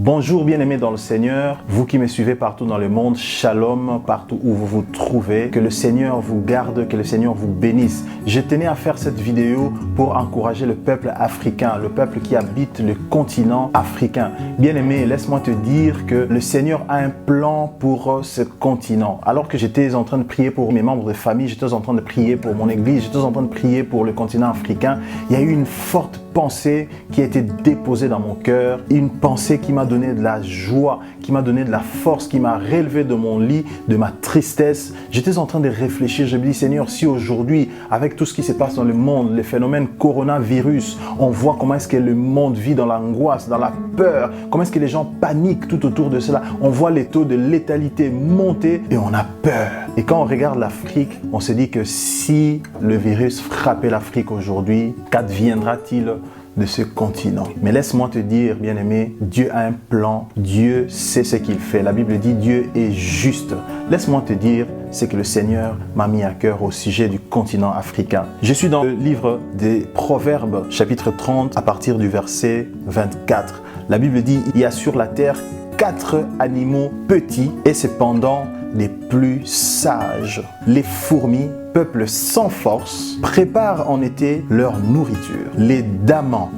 Bonjour bien-aimés dans le Seigneur, vous qui me suivez partout dans le monde, shalom partout où vous vous trouvez, que le Seigneur vous garde, que le Seigneur vous bénisse. Je tenais à faire cette vidéo pour encourager le peuple africain, le peuple qui habite le continent africain. Bien-aimé, laisse-moi te dire que le Seigneur a un plan pour ce continent. Alors que j'étais en train de prier pour mes membres de famille, j'étais en train de prier pour mon église, j'étais en train de prier pour le continent africain, il y a eu une forte pensée qui a été déposée dans mon cœur, une pensée qui m'a donné de la joie, qui m'a donné de la force, qui m'a relevé de mon lit, de ma tristesse. J'étais en train de réfléchir, je me dis Seigneur, si aujourd'hui, avec tout ce qui se passe dans le monde, les phénomènes coronavirus, on voit comment est-ce que le monde vit dans l'angoisse, dans la peur, comment est-ce que les gens paniquent tout autour de cela, on voit les taux de létalité monter et on a peur. Et quand on regarde l'Afrique, on se dit que si le virus frappait l'Afrique aujourd'hui, qu'adviendra-t-il de ce continent? Mais laisse-moi te dire, bien-aimé, Dieu a un plan, Dieu sait ce qu'il fait. La Bible dit Dieu est juste. Laisse-moi te dire ce que le Seigneur m'a mis à cœur au sujet du continent africain. Je suis dans le livre des Proverbes, chapitre 30, à partir du verset 24. La Bible dit, il y a sur la terre 4 animaux petits et cependant les plus sages. Les fourmis, peuple sans force, préparent en été leur nourriture. Les damans,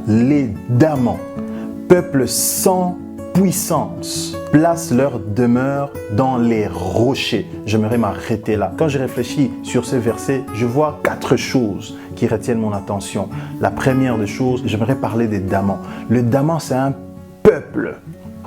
peuple sans puissance, placent leur demeure dans les rochers. J'aimerais m'arrêter là. Quand je réfléchis sur ce verset, je vois 4 choses qui retiennent mon attention. La première des choses, j'aimerais parler des damans. Le daman, c'est un peuple.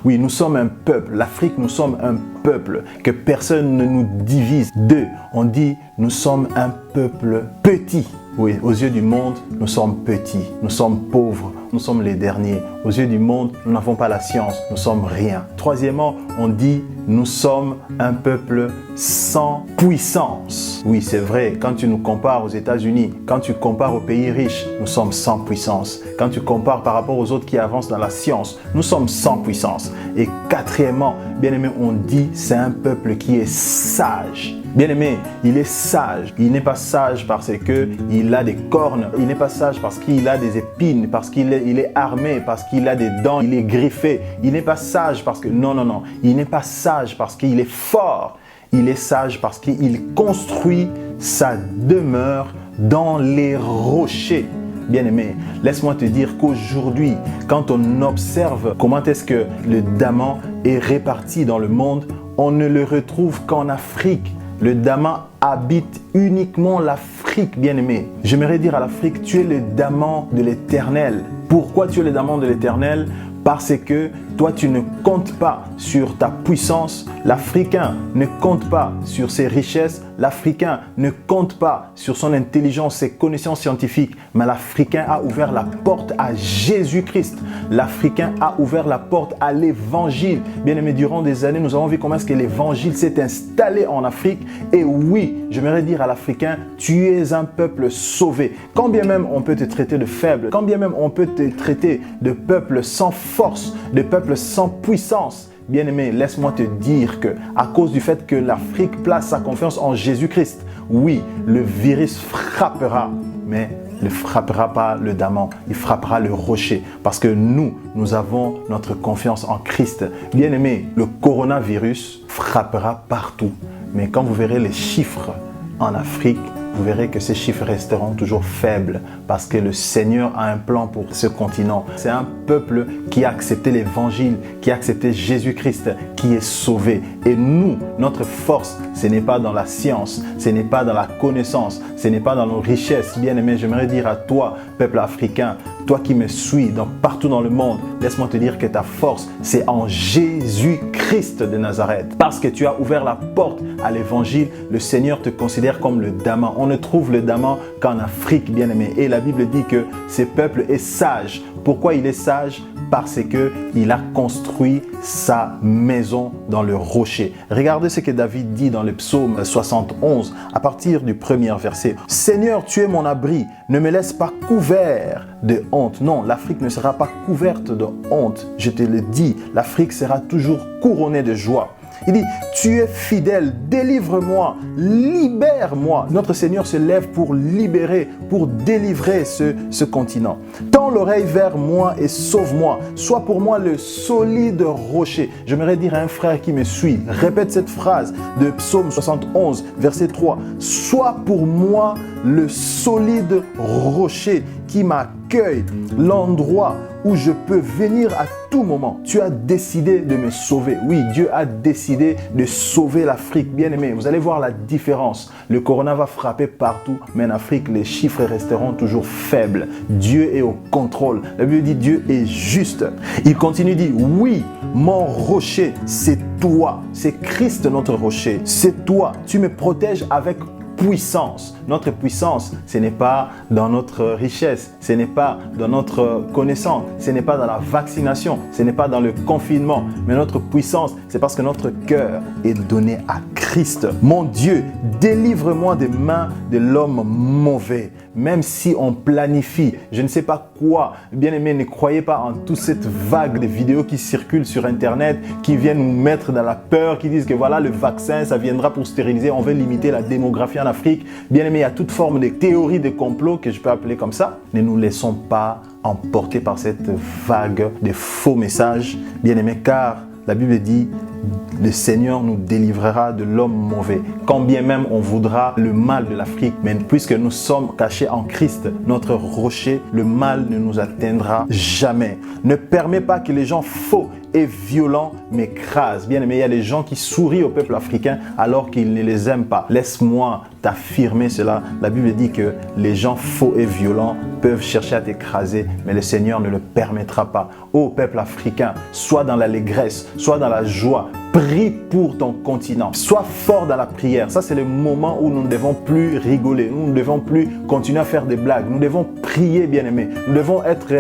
Oui, nous sommes un peuple. L'Afrique, nous sommes un peuple. Que personne ne nous divise. 2, on dit nous sommes un peuple petit. Oui, aux yeux du monde, nous sommes petits. Nous sommes pauvres. Nous sommes les derniers. Aux yeux du monde, nous n'avons pas la science. Nous sommes rien. Troisièmement, on dit nous sommes un peuple sans puissance. Oui, c'est vrai. Quand tu nous compares aux États-Unis, quand tu compares aux pays riches, nous sommes sans puissance. Quand tu compares par rapport aux autres qui avancent dans la science, nous sommes sans puissance. Et quatrièmement, bien aimé, on dit c'est un peuple qui est sage. Bien aimé, il est sage. Il n'est pas sage parce qu'il a des cornes. Il n'est pas sage parce qu'il a des épines, parce qu'il est armé, parce qu'il a des dents, il est griffé. Il n'est pas sage parce que... Non. Il n'est pas sage parce qu'il est fort. Il est sage parce qu'il construit sa demeure dans les rochers. Bien-aimé, laisse-moi te dire qu'aujourd'hui, quand on observe comment est-ce que le daman est réparti dans le monde, on ne le retrouve qu'en Afrique. Le daman habite uniquement l'Afrique, bien-aimé. J'aimerais dire à l'Afrique, tu es le daman de l'Éternel. Pourquoi tu es le daman de l'Éternel? Parce que toi, tu ne comptes pas sur ta puissance. L'Africain ne compte pas sur ses richesses. L'Africain ne compte pas sur son intelligence, ses connaissances scientifiques. Mais l'Africain a ouvert la porte à Jésus-Christ. L'Africain a ouvert la porte à l'Évangile. Bien aimé, durant des années, nous avons vu comment est-ce que l'Évangile s'est installé en Afrique. Et oui, j'aimerais dire à l'Africain, tu es un peuple sauvé. Quand bien même on peut te traiter de faible, quand bien même on peut te traiter de peuple sans force, de peuple sans puissance, bien-aimé, laisse-moi te dire que à cause du fait que l'Afrique place sa confiance en Jésus-Christ, oui, le virus frappera, mais ne frappera pas le daman, il frappera le rocher. Parce que nous avons notre confiance en Christ. Bien-aimé, le coronavirus frappera partout. Mais quand vous verrez les chiffres en Afrique, vous verrez que ces chiffres resteront toujours faibles parce que le Seigneur a un plan pour ce continent. C'est un peuple qui a accepté l'Évangile, qui a accepté Jésus-Christ, qui est sauvé. Et nous, notre force, ce n'est pas dans la science, ce n'est pas dans la connaissance, ce n'est pas dans nos richesses. Bien-aimé, j'aimerais dire à toi, peuple africain, toi qui me suis partout dans le monde, laisse-moi te dire que ta force, c'est en Jésus-Christ de Nazareth. Parce que tu as ouvert la porte à l'Évangile, le Seigneur te considère comme le daman. On ne trouve le daman qu'en Afrique, bien-aimé. Et la Bible dit que ce peuple est sage. Pourquoi il est sage? Parce qu'il a construit sa maison dans le rocher. Regardez ce que David dit dans le psaume 71 à partir du premier verset. « Seigneur, tu es mon abri, ne me laisse pas couvert de honte. » Non, l'Afrique ne sera pas couverte de honte. Je te le dis, l'Afrique sera toujours couronnée de joie. Il dit, tu es fidèle, délivre-moi, libère-moi. Notre Seigneur se lève pour libérer, pour délivrer ce continent. Tends l'oreille vers moi et sauve-moi. Sois pour moi le solide rocher. J'aimerais dire à un frère qui me suit, répète cette phrase de Psaume 71, verset 3. Sois pour moi le solide rocher qui m'accueille, l'endroit où je peux venir à tout moment. Tu as décidé de me sauver. Oui, Dieu a décidé de sauver l'Afrique. Bien-aimé, vous allez voir la différence. Le corona va frapper partout, mais en Afrique, les chiffres resteront toujours faibles. Dieu est au contrôle. La Bible dit Dieu est juste. Il continue, dit, oui, mon rocher, c'est toi. C'est Christ notre rocher. C'est toi. Tu me protèges avec puissance. Notre puissance, ce n'est pas dans notre richesse, ce n'est pas dans notre connaissance, ce n'est pas dans la vaccination, ce n'est pas dans le confinement, mais notre puissance, c'est parce que notre cœur est donné à Christ. Mon Dieu, délivre-moi des mains de l'homme mauvais. Même si on planifie, je ne sais pas quoi, bien aimé, ne croyez pas en toute cette vague de vidéos qui circulent sur Internet, qui viennent nous mettre dans la peur, qui disent que voilà, le vaccin, ça viendra pour stériliser, on veut limiter la démographie en Afrique. Bien aimé, il y a toute forme de théorie de complot que je peux appeler comme ça. Ne nous laissons pas emporter par cette vague de faux messages, bien aimé, car la Bible dit, le Seigneur nous délivrera de l'homme mauvais. Quand bien même on voudra le mal de l'Afrique, mais puisque nous sommes cachés en Christ, notre rocher, le mal ne nous atteindra jamais. Ne permets pas que les gens faux et violents m'écrasent. Bien aimé, il y a des gens qui sourient au peuple africain alors qu'ils ne les aiment pas. Laisse-moi t'affirmer cela. La Bible dit que les gens faux et violents peuvent chercher à t'écraser, mais le Seigneur ne le permettra pas. Ô peuple africain, sois dans l'allégresse, sois dans la joie. Prie pour ton continent. Sois fort dans la prière. Ça, c'est le moment où nous ne devons plus rigoler. Nous ne devons plus continuer à faire des blagues. Nous devons prier, bien-aimés. Nous devons être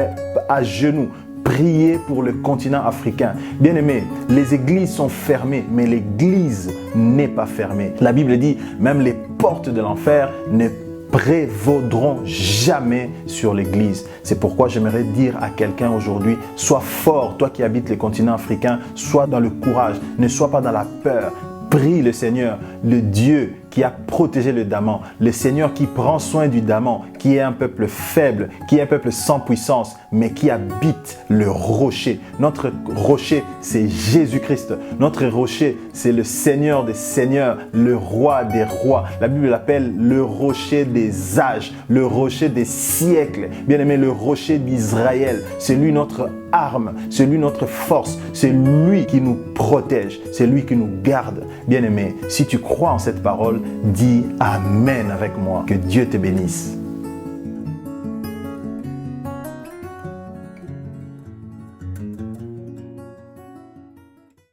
à genoux. Prier pour le continent africain. Bien-aimés, les églises sont fermées, mais l'église n'est pas fermée. La Bible dit, même les portes de l'enfer ne prévaudront jamais sur l'église. C'est pourquoi j'aimerais dire à quelqu'un aujourd'hui, sois fort, toi qui habites les continents africains, sois dans le courage, ne sois pas dans la peur. Prie le Seigneur, le Dieu qui a protégé le Daman, le Seigneur qui prend soin du Daman, qui est un peuple faible, qui est un peuple sans puissance, mais qui habite le rocher. Notre rocher, c'est Jésus-Christ. Notre rocher, c'est le Seigneur des Seigneurs, le Roi des Rois. La Bible l'appelle le rocher des âges, le rocher des siècles. Bien aimé, le rocher d'Israël, c'est lui notre arme, c'est lui notre force, c'est lui qui nous protège, c'est lui qui nous garde. Bien aimé, si tu crois en cette parole, dis Amen avec moi. Que Dieu te bénisse.